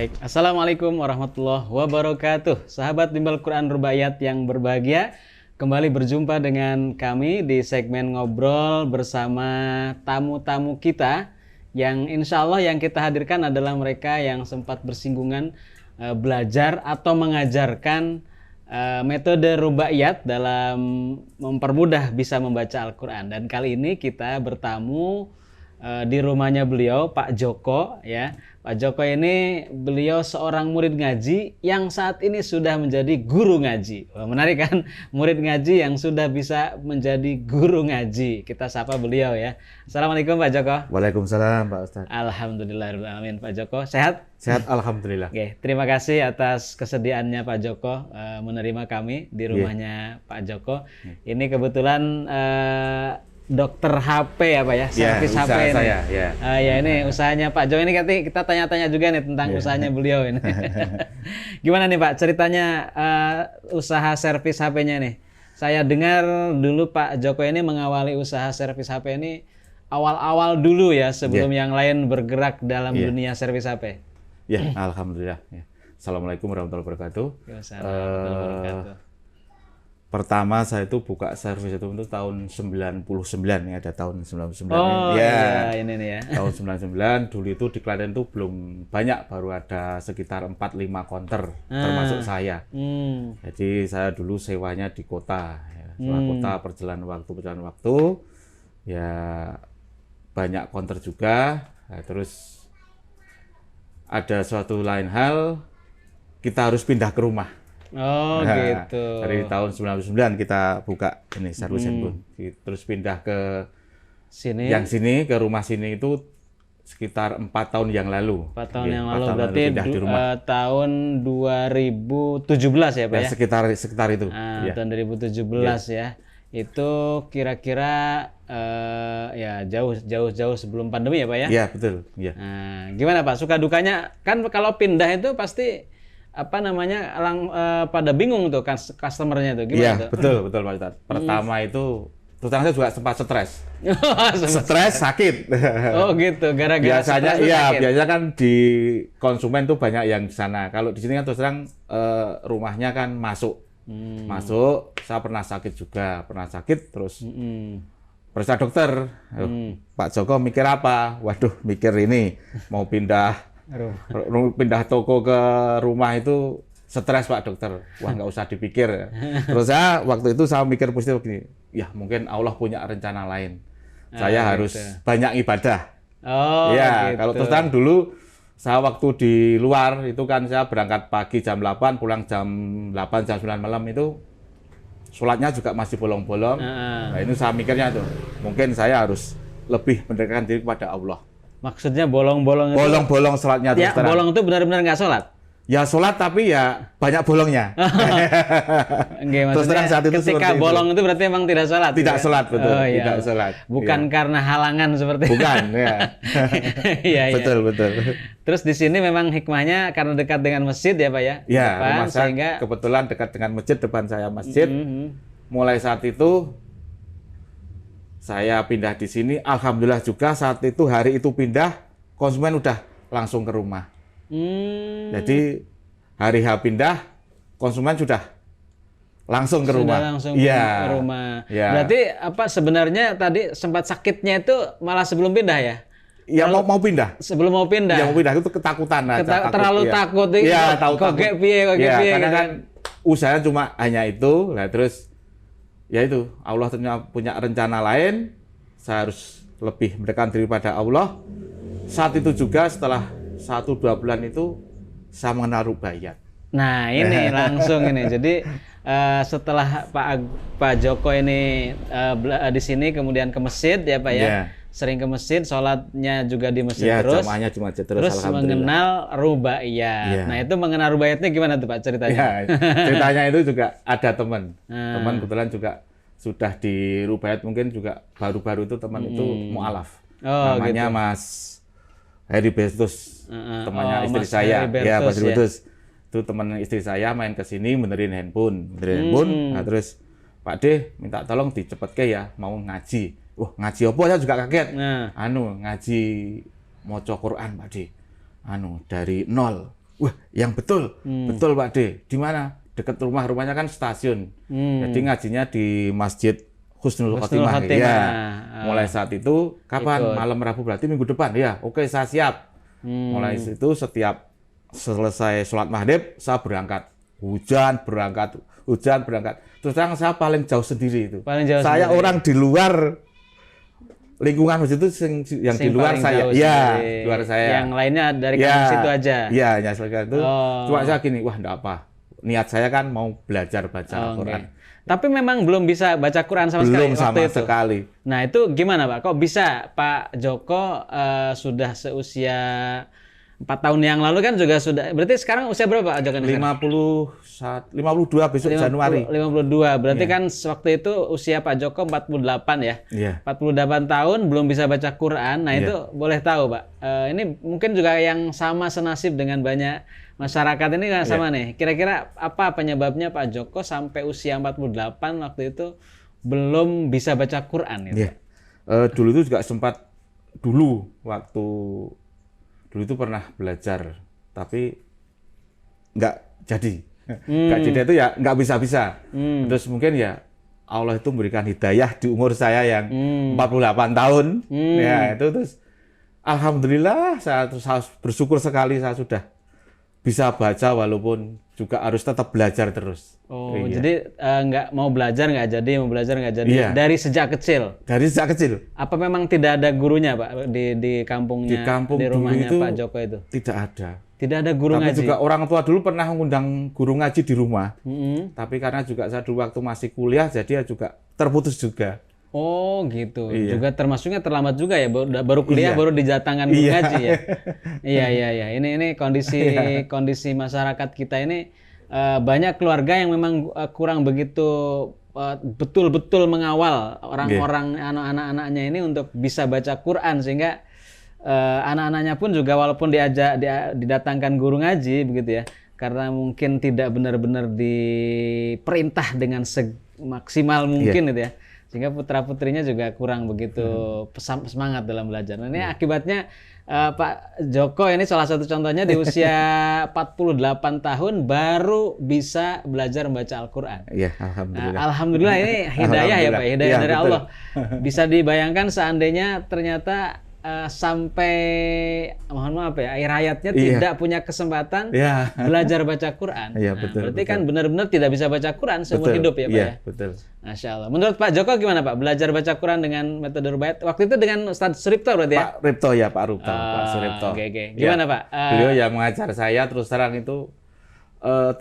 Baik, Assalamualaikum warahmatullahi wabarakatuh. Sahabat Bimbel Quran Rubaiyat yang berbahagia, kembali berjumpa dengan kami di segmen ngobrol bersama tamu-tamu kita yang insya Allah yang kita hadirkan adalah mereka yang sempat bersinggungan belajar atau mengajarkan metode Rubaiyat dalam mempermudah bisa membaca Al-Quran. Dan kali ini kita bertamu di rumahnya beliau, Pak Joko ya. Pak Joko ini beliau seorang murid ngaji yang saat ini sudah menjadi guru ngaji. Wah, menarik kan? Murid ngaji yang sudah bisa menjadi guru ngaji. Kita sapa beliau ya. Assalamualaikum Pak Joko. Waalaikumsalam Pak Ustadz. Alhamdulillahirrahmanirrahim. Pak Joko sehat? Sehat alhamdulillah. Oke, terima kasih atas kesediaannya Pak Joko menerima kami di rumahnya Pak Joko. Ini kebetulan dokter HP ya Pak ya, servis HP ini. Saya, ya. Ya ini usahanya Pak Jo, ini kita tanya-tanya juga nih tentang usahanya beliau ini. Gimana nih Pak ceritanya usaha servis HP-nya nih? Saya dengar dulu Pak Joko ini mengawali usaha servis HP ini awal-awal dulu ya sebelum yang lain bergerak dalam dunia servis HP. Ya, alhamdulillah. Ya. Assalamualaikum warahmatullahi wabarakatuh. Pertama saya itu buka servis itu untuk tahun 99 ya, ada tahun 99 ya, ini nih ya. Tahun 99 dulu itu di Klaten itu belum banyak, baru ada sekitar 4-5 konter termasuk saya. Jadi saya dulu sewanya di kota ya. Setelah kota perjalanan waktu ya banyak konter juga. Nah, terus ada suatu lain hal kita harus pindah ke rumah. Oh gitu. Dari tahun 99 kita buka ini servis handphone. Terus pindah ke sini. Yang sini ke rumah sini itu sekitar 4 tahun yang lalu. 4 tahun yang lalu berarti di rumah. Tahun 2017 ya Pak ya? Sekitar itu. Tahun 2017 ya. Itu kira-kira ya jauh sebelum pandemi ya Pak ya? Iya betul. Ya. Gimana Pak? Suka dukanya kan kalau pindah itu pasti pada bingung tuh kan customernya tuh gimana tuh? Betul Pak Ustadz. Pertama itu terus terang saya juga sempat stres. Stres sakit. Oh gitu, gara-gara biasanya biasanya kan di konsumen tuh banyak yang di sana. Kalau di sini kan terus terang rumahnya kan masuk. Saya pernah sakit juga, terus periksa dokter. Pak Joko mikir apa? Waduh, mikir ini mau pindah toko ke rumah itu stres Pak dokter. Wah nggak usah dipikir. Terus waktu itu saya mikir positif begini, ya mungkin Allah punya rencana lain. Saya harus banyak ibadah. Gitu. Kalau terus terang dulu saya waktu di luar itu kan saya berangkat pagi jam 8, pulang jam 8, jam 9 malam itu sholatnya juga masih bolong-bolong. Nah ini saya mikirnya tuh, mungkin saya harus lebih mendekatkan diri kepada Allah. Maksudnya bolong-bolong itu? Bolong-bolong sholatnya. Ya, bolong itu benar-benar nggak sholat? Ya sholat tapi ya banyak bolongnya. Terus terang saat itu ketika bolong itu berarti emang tidak sholat? Tidak sholat, betul. Tidak sholat. Bukan karena halangan seperti itu? Bukan, ya. Betul. Terus di sini memang hikmahnya karena dekat dengan masjid ya Pak ya? Ya, rumah saya kebetulan dekat dengan masjid, depan saya masjid. Mulai saat itu saya pindah di sini, alhamdulillah juga saat itu hari itu pindah, konsumen udah langsung ke rumah. Jadi hari H pindah, konsumen sudah langsung ke rumah. Langsung ke rumah. Ya. Berarti apa sebenarnya tadi sempat sakitnya itu malah sebelum pindah ya? Ya mau pindah. Sebelum mau pindah. Ya mau pindah itu ketakutan aja. Terlalu takut. Iya, takut. Karena kan usahanya cuma hanya itu. Nah, terus ya itu, Allah ternyata punya rencana lain, saya harus lebih mendekatkan diri pada Allah. Saat itu juga setelah 1-2 bulan itu, saya mengenal Rubaiyat. Nah ini langsung ini, jadi setelah Pak Joko ini di sini kemudian ke masjid ya Pak ya, sering ke masjid, sholatnya juga di masjid terus, jamaahnya cuma terus mengenal Rubaiyat. Nah itu mengenal Rubaiyatnya gimana tuh Pak ceritanya? Ceritanya itu juga ada teman kebetulan juga sudah di Rubaiyat, mungkin juga baru-baru itu teman itu mu'alaf. Namanya gitu. Mas Heri Bertus, temannya istri saya. Ya, Mas Heri Bertus. Itu teman istri saya main ke sini benerin handphone. Nah terus Pak D minta tolong dicepetke ya, mau ngaji. Wah, ngaji apa? Saya juga kaget. Ngaji maca Quran Pak D. Dari nol. Wah, yang betul. Betul Pak D. Di mana? Dekat rumahnya kan stasiun. Jadi ngajinya di Masjid Husnul Khotimah. Ya. Mulai saat itu kapan? Malam Rabu berarti minggu depan. Ya, oke saya siap. Mulai situ setiap selesai sholat maghrib saya berangkat. Hujan berangkat. Terus terang saya paling jauh sendiri itu. Saya orang di luar lingkungan masjid itu yang di luar saya. Ya, di luar saya. Yang lainnya dari kampung situ aja. Iya, hanya sekitar itu. Cuma saya gini, wah enggak apa. Niat saya kan mau belajar baca Al-Qur'an. Tapi memang belum bisa baca Quran sama sekali belum waktu sama itu. Sekali. Nah, itu gimana, Pak? Kok bisa Pak Joko sudah seusia 4 tahun yang lalu kan juga sudah. Berarti sekarang usia berapa Pak Joko? 52 besok Januari. 52. Berarti kan waktu itu usia Pak Joko 48 ya. Iya. 48 tahun belum bisa baca Quran. Nah, itu boleh tahu, Pak. Ini mungkin juga yang sama senasib dengan banyak masyarakat ini kan sama nih. Kira-kira apa penyebabnya Pak Joko sampai usia 48 waktu itu belum bisa baca Quran gitu? Iya. Dulu itu juga sempat dulu itu pernah belajar tapi nggak jadi. Nggak jadi itu ya nggak bisa. Terus mungkin ya Allah itu memberikan hidayah di umur saya yang 48 tahun. Ya itu terus alhamdulillah saya bersyukur sekali saya sudah bisa baca walaupun juga harus tetap belajar terus. Oh, jadi nggak mau belajar nggak jadi, mau belajar nggak jadi. Iya. Dari sejak kecil? Dari sejak kecil. Apa memang tidak ada gurunya, Pak, di kampungnya, di rumahnya itu Pak Joko itu? Tidak ada. Tidak ada guru tapi ngaji? Juga orang tua dulu pernah mengundang guru ngaji di rumah. Tapi karena juga saya dulu waktu masih kuliah, jadi ya juga terputus juga. Oh gitu, Iya. juga termasuknya terlambat juga ya, baru kuliah baru didatangkan guru ngaji ya. Iya. Ini kondisi masyarakat kita ini banyak keluarga yang memang kurang begitu betul-betul mengawal orang-orang anak-anaknya ini untuk bisa baca Quran sehingga anak-anaknya pun juga walaupun didatangkan guru ngaji begitu ya, karena mungkin tidak benar-benar diperintah dengan semaksimal mungkin gitu ya. Sehingga putra-putrinya juga kurang begitu semangat dalam belajar. Nah, ini akibatnya Pak Joko ini salah satu contohnya di usia 48 tahun baru bisa belajar membaca Al-Quran. Iya, alhamdulillah. Nah, alhamdulillah ini hidayah ya Pak, hidayah dari betul. Allah. Bisa dibayangkan seandainya ternyata sampai mohon maaf ya, akhir hayatnya tidak punya kesempatan belajar baca Quran. Iya, Nah, betul, berarti kan benar-benar tidak bisa baca Quran seumur hidup ya Pak ya? Betul. Masya Allah. Menurut Pak Joko gimana Pak? Belajar baca Quran dengan metode rubaiyat? Waktu itu dengan Ustaz Suripto berarti ya? Pak Ripto ya, Pak Suripto. Oke. Gimana Pak? Beliau yang mengajar saya terus terang itu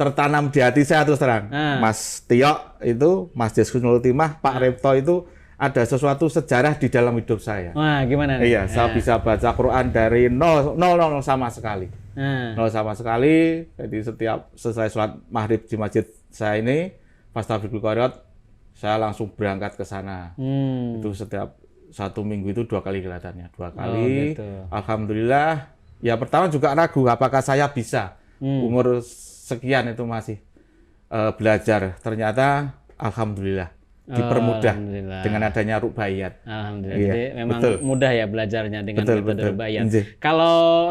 tertanam di hati saya terus terang. Mas Tio itu, Masjid Husnul Khotimah, Pak Ripto itu ada sesuatu sejarah di dalam hidup saya. Wah, gimana nih? Iya, saya bisa baca Quran dari nol sama sekali. Nol sama sekali. Jadi setiap selesai sholat maghrib di masjid saya ini, pas Tafiqul Qariat, saya langsung berangkat ke sana. Itu setiap 1 minggu itu 2 kali kelihatannya. 2 kali. Gitu. Alhamdulillah. Ya pertama juga ragu apakah saya bisa. Umur sekian itu masih belajar. Ternyata alhamdulillah dipermudah dengan adanya rubaiyat. Alhamdulillah. Jadi memang mudah ya belajarnya dengan metode rubaiyat. Kalau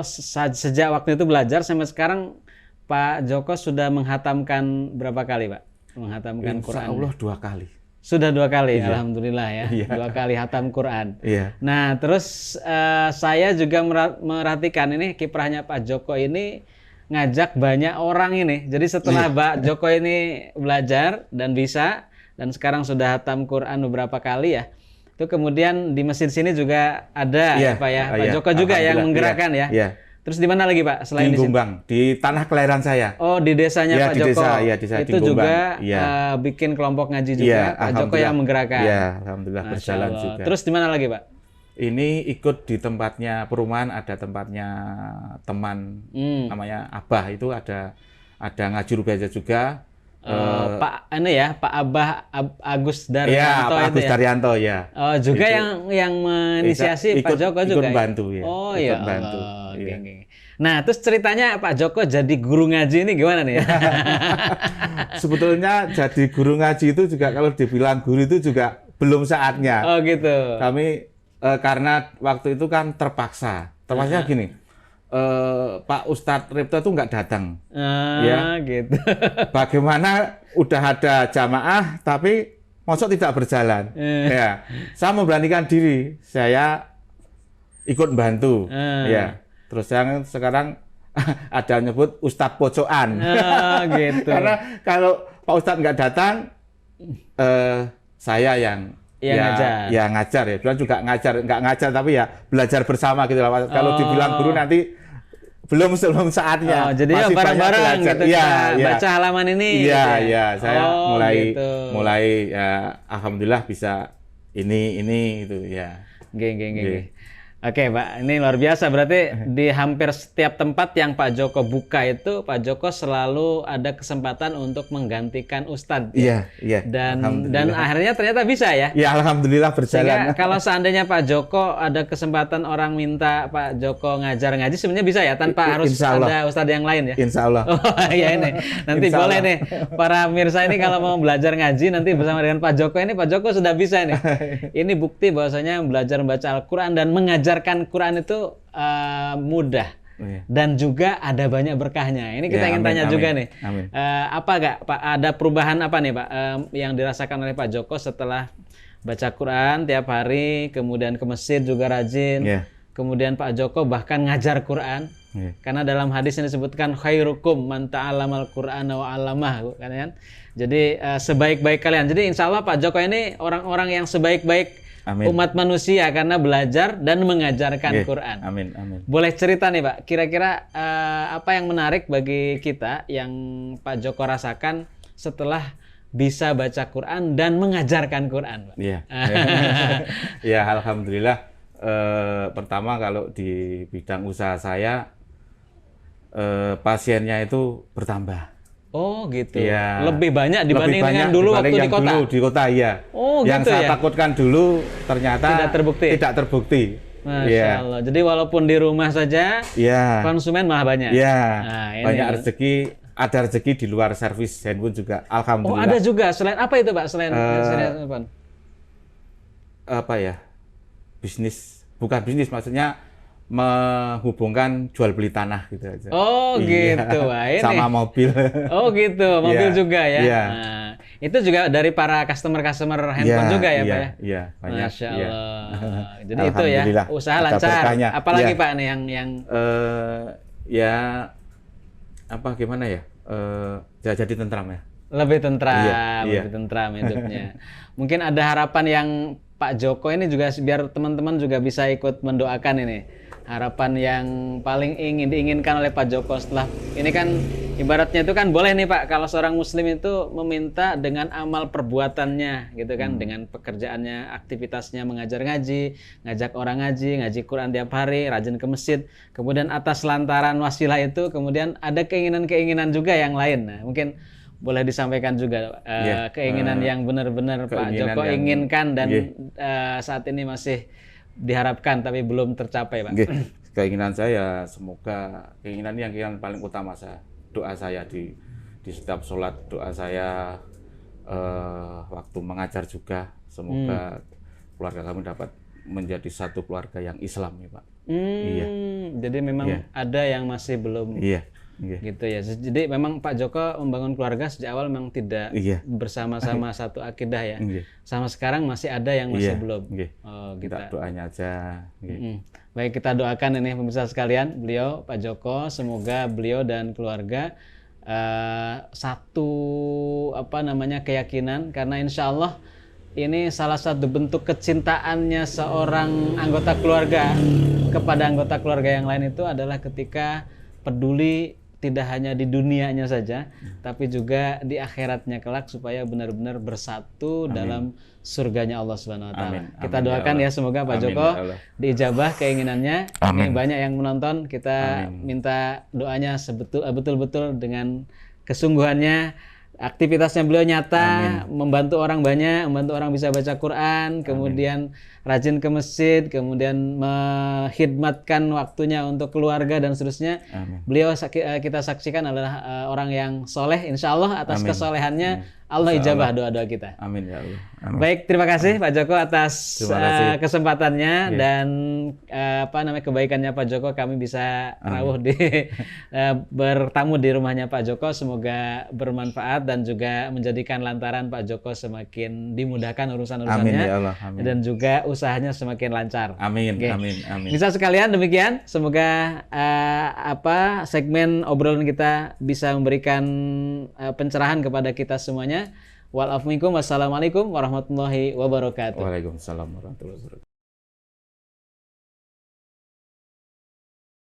sejak waktu itu belajar sampai sekarang Pak Joko sudah menghatamkan berapa kali, Pak? Menghatamkan Quran. Insya Allah 2 kali. Sudah 2 kali, alhamdulillah ya. 2 kali hatam Quran. Nah, terus saya juga merhatikan ini kiprahnya Pak Joko ini ngajak banyak orang ini. Jadi setelah Pak Joko ini belajar dan bisa, dan sekarang sudah hatam Quran beberapa kali ya. Itu kemudian di masjid sini juga ada Pak ya. Pak Joko juga yang menggerakkan ya. Terus di mana lagi Pak selain di Gumbang, di tanah kelahiran saya. Oh, di desanya Pak Joko. Desa itu juga bikin kelompok ngaji juga. Pak Joko yang menggerakkan. Iya, alhamdulillah berjalan juga. Terus di mana lagi Pak? Ini ikut di tempatnya perumahan, ada tempatnya teman namanya Abah, itu ada ngaji rubaiyat juga. Pak Abah Agus Daryanto. Iya, Pak Agus Daryanto ya. Oh, juga itu, yang menginisiasi Pak Joko juga. Ikut bantu ya. Oh iya. Bantu. Okay. Nah, terus ceritanya Pak Joko jadi guru ngaji ini gimana nih? Sebetulnya jadi guru ngaji itu juga kalau dibilang guru itu juga belum saatnya. Oh gitu. Kami karena waktu itu kan terpaksa. Terpaksanya gini. Pak Ustadz Ripto itu nggak datang. Ya, gitu. Bagaimana udah ada jamaah tapi mosok tidak berjalan. Ya, saya memberanikan diri, saya ikut bantu. Ya, terus yang sekarang ada nyebut Ustadz Pojokan. Gitu. Karena kalau Pak Ustadz nggak datang, saya yang ngajar ya. Bukan juga nggak ngajar tapi ya belajar bersama gitu lah. Kalau dibilang guru nanti belum saatnya. Jadi ya bareng-bareng gitu. Baca halaman ini. Iya, gitu iya. Saya gitu. mulai ya alhamdulillah bisa ini gitu ya. Oke. Oke, Pak. Ini luar biasa. Berarti di hampir setiap tempat yang Pak Joko buka itu, Pak Joko selalu ada kesempatan untuk menggantikan Ustadz. Iya. Dan akhirnya ternyata bisa ya. Ya, alhamdulillah berjalan. Sehingga kalau seandainya Pak Joko ada kesempatan orang minta Pak Joko ngajar ngaji, sebenarnya bisa ya tanpa harus ada Ustadz yang lain ya. Insya Allah. Oh ya ini. Nanti boleh nih para pemirsa ini kalau mau belajar ngaji nanti bersama dengan Pak Joko ini, Pak Joko sudah bisa nih. Ini bukti bahwasanya belajar membaca Al-Quran dan mengajarkan Quran itu mudah dan juga ada banyak berkahnya. Ini kita ingin tanya juga nih, apa gak Pak, ada perubahan apa nih Pak yang dirasakan oleh Pak Joko setelah baca Quran tiap hari, kemudian ke masjid juga rajin, kemudian Pak Joko bahkan ngajar Quran, karena dalam hadis ini disebutkan khairukum man ta'allamal Qur'ana wa 'allamah, kan? Jadi sebaik-baik kalian. Jadi insya Allah Pak Joko ini orang-orang yang sebaik-baik umat manusia karena belajar dan mengajarkan Quran. Amin. Boleh cerita nih Pak, kira-kira apa yang menarik bagi kita yang Pak Joko rasakan setelah bisa baca Quran dan mengajarkan Quran, Pak? Iya. Ya, alhamdulillah. Pertama kalau di bidang usaha saya pasiennya itu bertambah. Oh gitu. Ya. Lebih banyak dibanding dengan dulu waktu di kota. Dulu di kota iya. Oh yang gitu saya takutkan dulu ternyata tidak terbukti. Masya Allah. Jadi walaupun di rumah saja, konsumen malah banyak. Iya. Banyak rezeki. Ada rezeki di luar servis handphone juga. Alhamdulillah. Oh ada juga. Selain apa itu Pak? Selain handphone? Apa ya? Bisnis. Bukan bisnis, maksudnya menghubungkan jual beli tanah gitu aja. Oh gitu, Wah, ini. Sama mobil. Oh gitu, mobil juga ya. Nah, itu juga dari para customer handphone juga ya Pak ya? Iya, banyak. Masya Allah. Jadi itu ya, usaha lancar. Apalagi Pak nih yang ya apa gimana ya? Jadi tentram ya. Lebih tentram hidupnya. Mungkin ada harapan yang Pak Joko ini juga biar teman-teman juga bisa ikut mendoakan ini. Harapan yang paling diinginkan oleh Pak Joko setelah ini kan ibaratnya itu kan boleh nih Pak kalau seorang muslim itu meminta dengan amal perbuatannya gitu kan, dengan pekerjaannya, aktivitasnya mengajar ngaji, ngajak orang ngaji Quran tiap hari, rajin ke masjid, kemudian atas lantaran wasilah itu kemudian ada keinginan-keinginan juga yang lain. Nah, mungkin boleh disampaikan juga keinginan yang benar-benar Pak Joko inginkan dan saat ini masih diharapkan tapi belum tercapai Pak. Keinginan saya semoga keinginan yang paling utama saya, doa saya di setiap sholat, doa saya waktu mengajar juga semoga keluarga kami dapat menjadi satu keluarga yang Islam ya Pak. Jadi memang ada yang masih belum. Gitu ya. Jadi memang Pak Joko membangun keluarga sejak awal memang tidak bersama-sama satu akidah ya. Sama sekarang masih ada yang masih belum. Oh, gitu. Kita doanya aja. Baik, kita doakan ini pemirsa sekalian, beliau Pak Joko semoga beliau dan keluarga satu keyakinan, karena insya Allah ini salah satu bentuk kecintaannya seorang anggota keluarga kepada anggota keluarga yang lain itu adalah ketika peduli tidak hanya di dunianya saja, tapi juga di akhiratnya kelak supaya benar-benar bersatu dalam surganya Allah Subhanahu wa taala. Kita doakan ya semoga Pak Joko diijabah keinginannya. Ini banyak yang menonton, kita minta doanya betul-betul dengan kesungguhannya. Aktivitasnya beliau nyata, membantu orang banyak, membantu orang bisa baca Quran, kemudian rajin ke masjid, kemudian menghidmatkan waktunya untuk keluarga dan seterusnya. Beliau kita saksikan adalah orang yang soleh, insya Allah atas kesolehannya Allah Insya ijabah Allah. doa-doa kita. Amin ya Allah. Amin. Baik, terima kasih Pak Joko atas Terima kasih. kesempatannya Iya. dan kebaikannya Pak Joko, kami bisa rawuh di bertamu di rumahnya Pak Joko. Semoga bermanfaat dan juga menjadikan lantaran Pak Joko semakin dimudahkan urusan-urusannya. Amin ya Allah. Amin. Dan juga usahanya semakin lancar. Amin. Oke. Amin. Amin. Bisa sekalian demikian. Semoga segmen obrolan kita bisa memberikan pencerahan kepada kita semuanya. Wassalamualaikum warahmatullahi wabarakatuh. Waalaikumsalam warahmatullahi wabarakatuh.